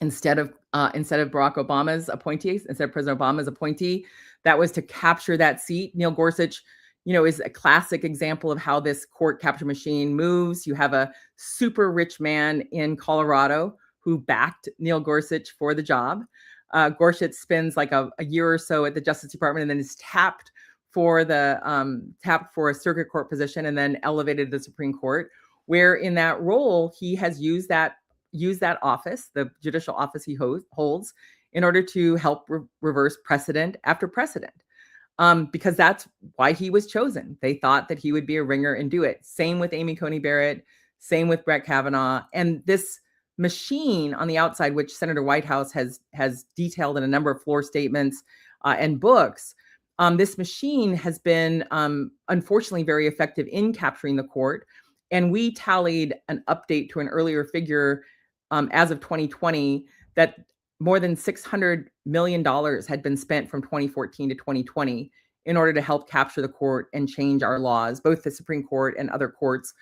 instead of Barack Obama's appointee, instead of President Obama's appointee. That was to capture that seat. Neil Gorsuch, is a classic example of how this court capture machine moves. You have a super rich man in Colorado who backed Neil Gorsuch for the job. Gorsuch spends like a year or so at the Justice Department and then is tapped for a circuit court position and then elevated to the Supreme Court, where in that role, he has used that office, the judicial office he holds, in order to help reverse precedent after precedent. Because that's why he was chosen. They thought that he would be a ringer and do it. Same with Amy Coney Barrett, same with Brett Kavanaugh. And this machine on the outside, which Senator Whitehouse has detailed in a number of floor statements and books, this machine has been unfortunately very effective in capturing the court. And we tallied an update to an earlier figure as of 2020 that more than $600 million had been spent from 2014 to 2020 in order to help capture the court and change our laws, both the Supreme Court and other courts.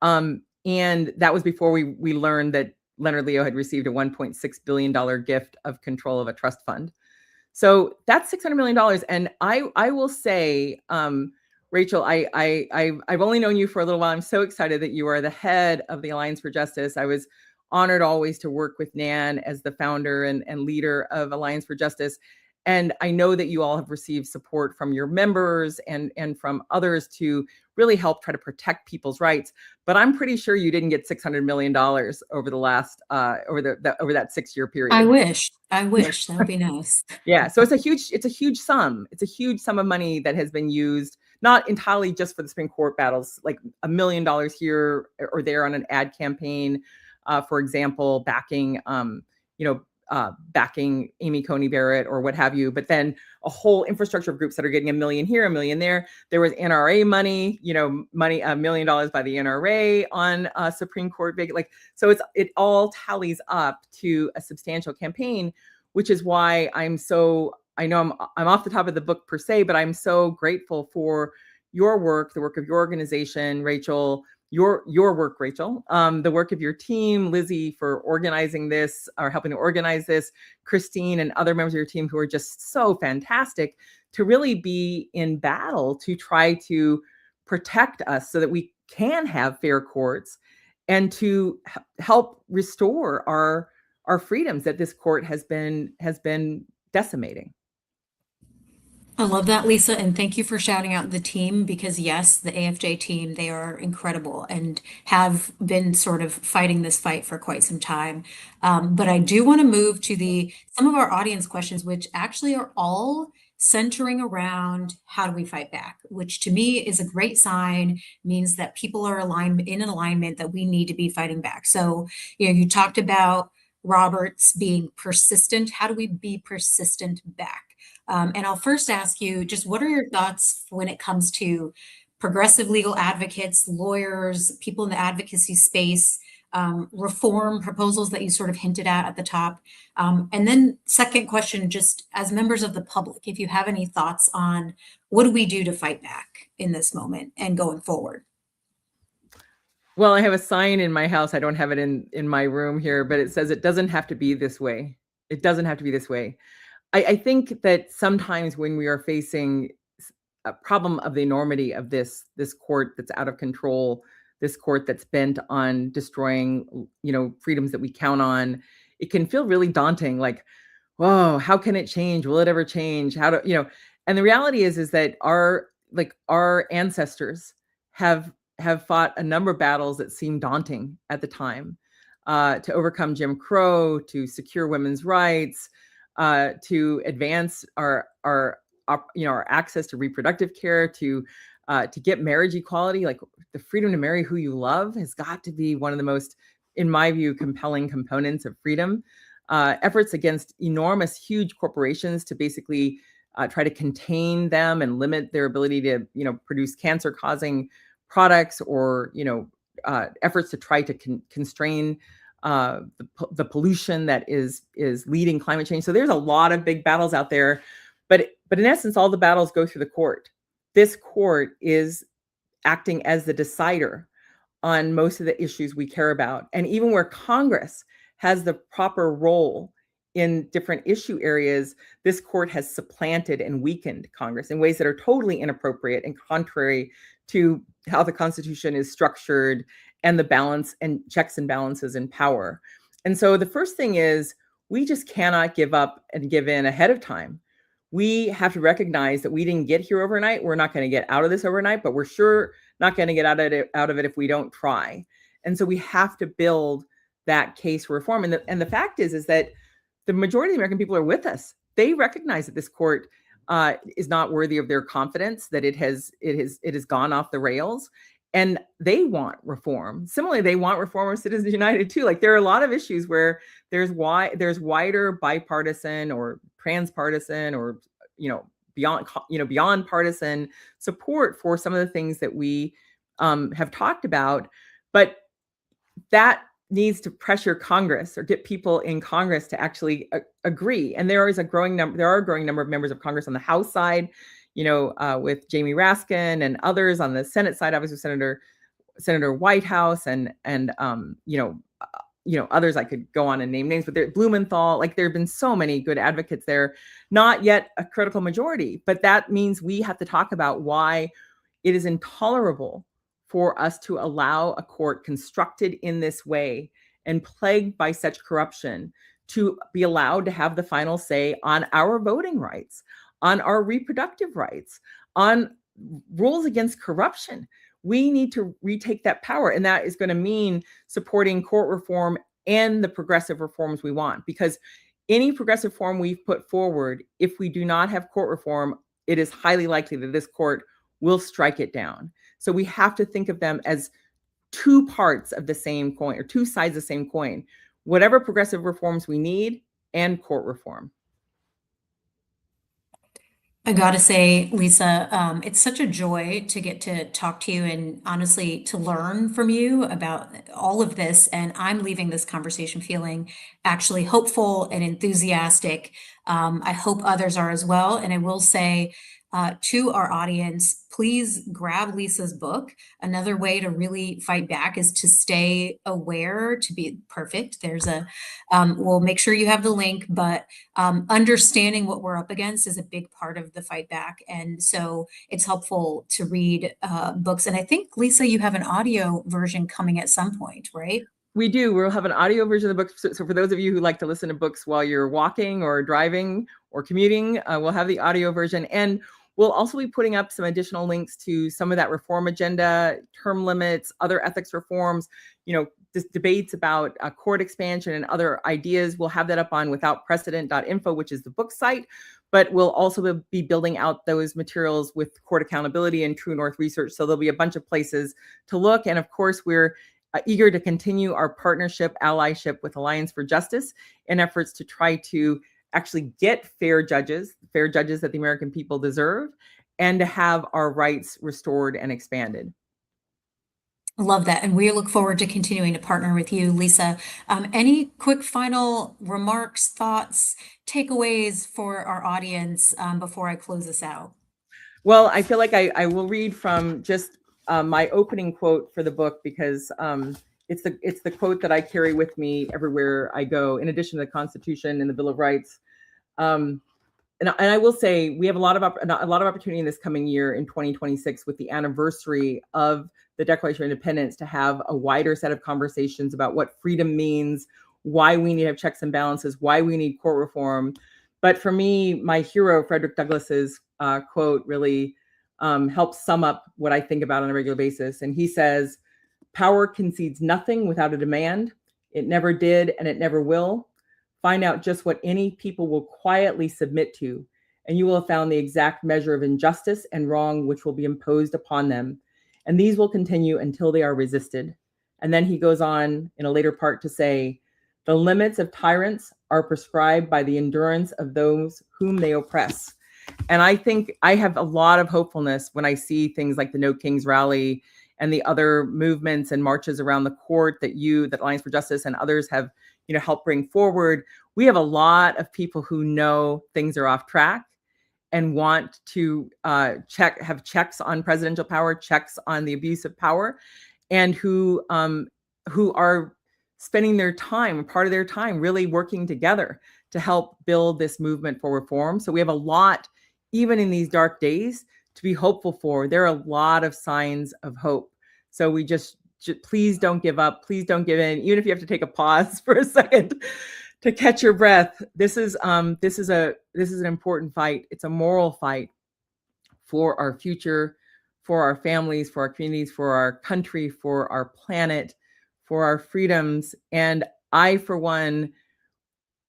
And that was before we learned that Leonard Leo had received a $1.6 billion gift of control of a trust fund. So that's $600 million. And I will say, Rachel, I've only known you for a little while. I'm so excited that you are the head of the Alliance for Justice. I was honored always to work with Nan as the founder and leader of Alliance for Justice. And I know that you all have received support from your members and from others to really help try to protect people's rights. But I'm pretty sure you didn't get $600 million over the last over that 6-year period. I wish that would be nice. Yeah. So it's a huge sum. It's a huge sum of money that has been used, not entirely just for the Supreme Court battles, like $1 million here or there on an ad campaign. For example, backing Amy Coney Barrett or what have you, but then a whole infrastructure of groups that are getting $1 million here, $1 million there. There was NRA money, $1 million by the NRA on Supreme Court so it all tallies up to a substantial campaign, which is why I know I'm off the top of the book per se, but I'm so grateful for your work, the work of your organization, Rachel. Your work, Rachel, the work of your team, Lizzie, for organizing this or helping to organize this, Christine and other members of your team who are just so fantastic to really be in battle to try to protect us so that we can have fair courts and to help restore our freedoms that this court has been decimating. I love that, Lisa, and thank you for shouting out the team because yes, the AFJ team, they are incredible and have been sort of fighting this fight for quite some time. But I do want to move to some of our audience questions, which actually are all centering around how do we fight back, which to me is a great sign, means that people are in alignment that we need to be fighting back. So, you talked about Roberts being persistent. How do we be persistent back? And I'll first ask you, just what are your thoughts when it comes to progressive legal advocates, lawyers, people in the advocacy space, reform proposals that you sort of hinted at the top? And then second question, just as members of the public, if you have any thoughts on what do we do to fight back in this moment and going forward? Well, I have a sign in my house. I don't have it in my room here, but it says it doesn't have to be this way. It doesn't have to be this way. I think that sometimes when we are facing a problem of the enormity of this court that's out of control, this court that's bent on destroying, freedoms that we count on, it can feel really daunting. Like, whoa, how can it change? Will it ever change? And the reality is that our ancestors have fought a number of battles that seemed daunting at the time, to overcome Jim Crow, to secure women's rights, to advance our access to reproductive care, to get marriage equality. Like, the freedom to marry who you love has got to be one of the most, in my view, compelling components of freedom. Efforts against enormous, huge corporations to basically try to contain them and limit their ability to, produce cancer-causing products, or, efforts to try to constrain the pollution that is leading climate change. So there's a lot of big battles out there, but in essence, all the battles go through the court. This court is acting as the decider on most of the issues we care about. And even where Congress has the proper role in different issue areas, this court has supplanted and weakened Congress in ways that are totally inappropriate and contrary to how the Constitution is structured and the balance and checks and balances in power. And so the first thing is, we just cannot give up and give in ahead of time. We have to recognize that we didn't get here overnight. We're not going to get out of this overnight, but we're sure not going to get out of it if we don't try. And so we have to build that case for reform. And the fact is that the majority of the American people are with us. They recognize that this court is not worthy of their confidence, that it has gone off the rails, and they want reform. Similarly, they want reform of Citizens United too. Like, there are a lot of issues where there's wider bipartisan or transpartisan or beyond partisan support for some of the things that we have talked about, but that needs to pressure Congress or get people in Congress to actually agree. And there are a growing number of members of Congress on the House side, with Jamie Raskin and others. On the Senate side, obviously Senator Whitehouse and others. I could go on and name names, but Blumenthal. Like, there have been so many good advocates there. Not yet a critical majority, but that means we have to talk about why it is intolerable for us to allow a court constructed in this way and plagued by such corruption to be allowed to have the final say on our voting rights, on our reproductive rights, on rules against corruption. We need to retake that power. And that is going to mean supporting court reform and the progressive reforms we want. Because any progressive reform we've put forward, if we do not have court reform, it is highly likely that this court will strike it down. So we have to think of them as two parts of the same coin, or two sides of the same coin. Whatever progressive reforms we need, and court reform. I gotta say, Lisa, it's such a joy to get to talk to you and honestly to learn from you about all of this. And I'm leaving this conversation feeling actually hopeful and enthusiastic. I hope others are as well. And I will say to our audience, please grab Lisa's book. Another way to really fight back is to stay aware, to be perfect. We'll make sure you have the link, but understanding what we're up against is a big part of the fight back. And so it's helpful to read books. And I think, Lisa, you have an audio version coming at some point, right? We do. We'll have an audio version of the book. So for those of you who like to listen to books while you're walking or driving or commuting, we'll have the audio version. And we'll also be putting up some additional links to some of that reform agenda, term limits, other ethics reforms, debates about court expansion and other ideas. We'll have that up on withoutprecedent.info, which is the book site. But we'll also be building out those materials with court accountability and True North research. So there'll be a bunch of places to look. And of course, we're eager to continue our partnership, allyship with Alliance for Justice in efforts to try to actually get fair judges that the American people deserve, and to have our rights restored and expanded. Love that. And we look forward to continuing to partner with you, Lisa. Any quick final remarks, thoughts, takeaways for our audience before I close this out? Well, I feel like I will read from just my opening quote for the book, because it's the quote that I carry with me everywhere I go, in addition to the Constitution and the Bill of Rights. And I will say, we have a lot of opportunity in this coming year in 2026, with the anniversary of the Declaration of Independence, to have a wider set of conversations about what freedom means, why we need to have checks and balances, why we need court reform. But for me, my hero, Frederick Douglass's quote really helps sum up what I think about on a regular basis. And he says, "Power concedes nothing without a demand. It never did, and it never will. Find out just what any people will quietly submit to, and you will have found the exact measure of injustice and wrong which will be imposed upon them. And these will continue until they are resisted." And then he goes on in a later part to say, "The limits of tyrants are prescribed by the endurance of those whom they oppress." And I think I have a lot of hopefulness when I see things like the No Kings rally and the other movements and marches around the court that Alliance for Justice and others have, helped bring forward. We have a lot of people who know things are off track and want to have checks on presidential power, checks on the abuse of power, and who are spending part of their time really working together to help build this movement for reform. So we have a lot, even in these dark days, to be hopeful for. There are a lot of signs of hope. So we just please don't give up. Please don't give in. Even if you have to take a pause for a second to catch your breath. This is an important fight. It's a moral fight for our future, for our families, for our communities, for our country, for our planet, for our freedoms. And I, for one,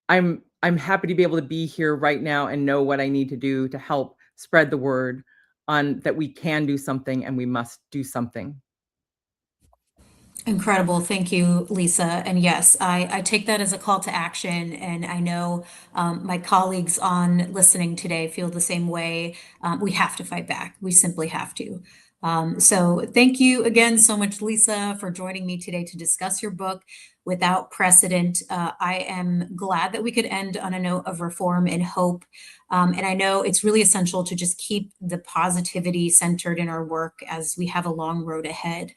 I'm happy to be able to be here right now and know what I need to do to help spread the word on that we can do something and we must do something. Incredible. Thank you, Lisa. And yes, I take that as a call to action. And I know my colleagues on listening today feel the same way. We have to fight back. We simply have to. So thank you again so much, Lisa, for joining me today to discuss your book, Without Precedent. I am glad that we could end on a note of reform and hope. And I know it's really essential to just keep the positivity centered in our work as we have a long road ahead.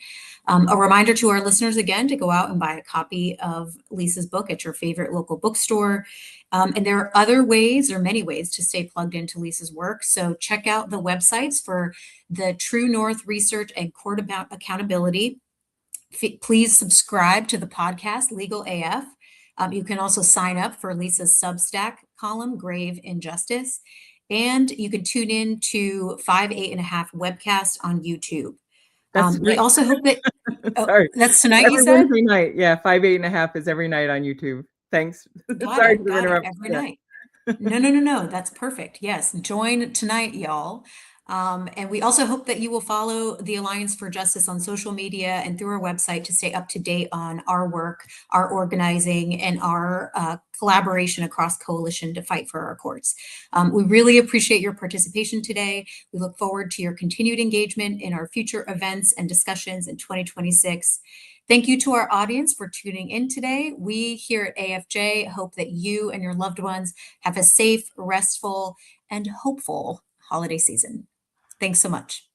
A reminder to our listeners again to go out and buy a copy of Lisa's book at your favorite local bookstore. And there are other ways, or many ways, to stay plugged into Lisa's work. So check out the websites for the True North Research and Court Accountability. Please subscribe to the podcast, Legal AF. You can also sign up for Lisa's Substack column, Grave Injustice. And you can tune in to 5 8.5 webcast on YouTube. We also hope that Sorry. That's tonight, every you said? Wednesday night. Yeah, 5 8.5 is every night on YouTube. Thanks. Got it. interrupt. Every night. No. That's perfect. Yes. Join tonight, y'all. And we also hope that you will follow the Alliance for Justice on social media and through our website to stay up to date on our work, our organizing, and our collaboration across coalition to fight for our courts. We really appreciate your participation today. We look forward to your continued engagement in our future events and discussions in 2026. Thank you to our audience for tuning in today. We here at AFJ hope that you and your loved ones have a safe, restful, and hopeful holiday season. Thanks so much.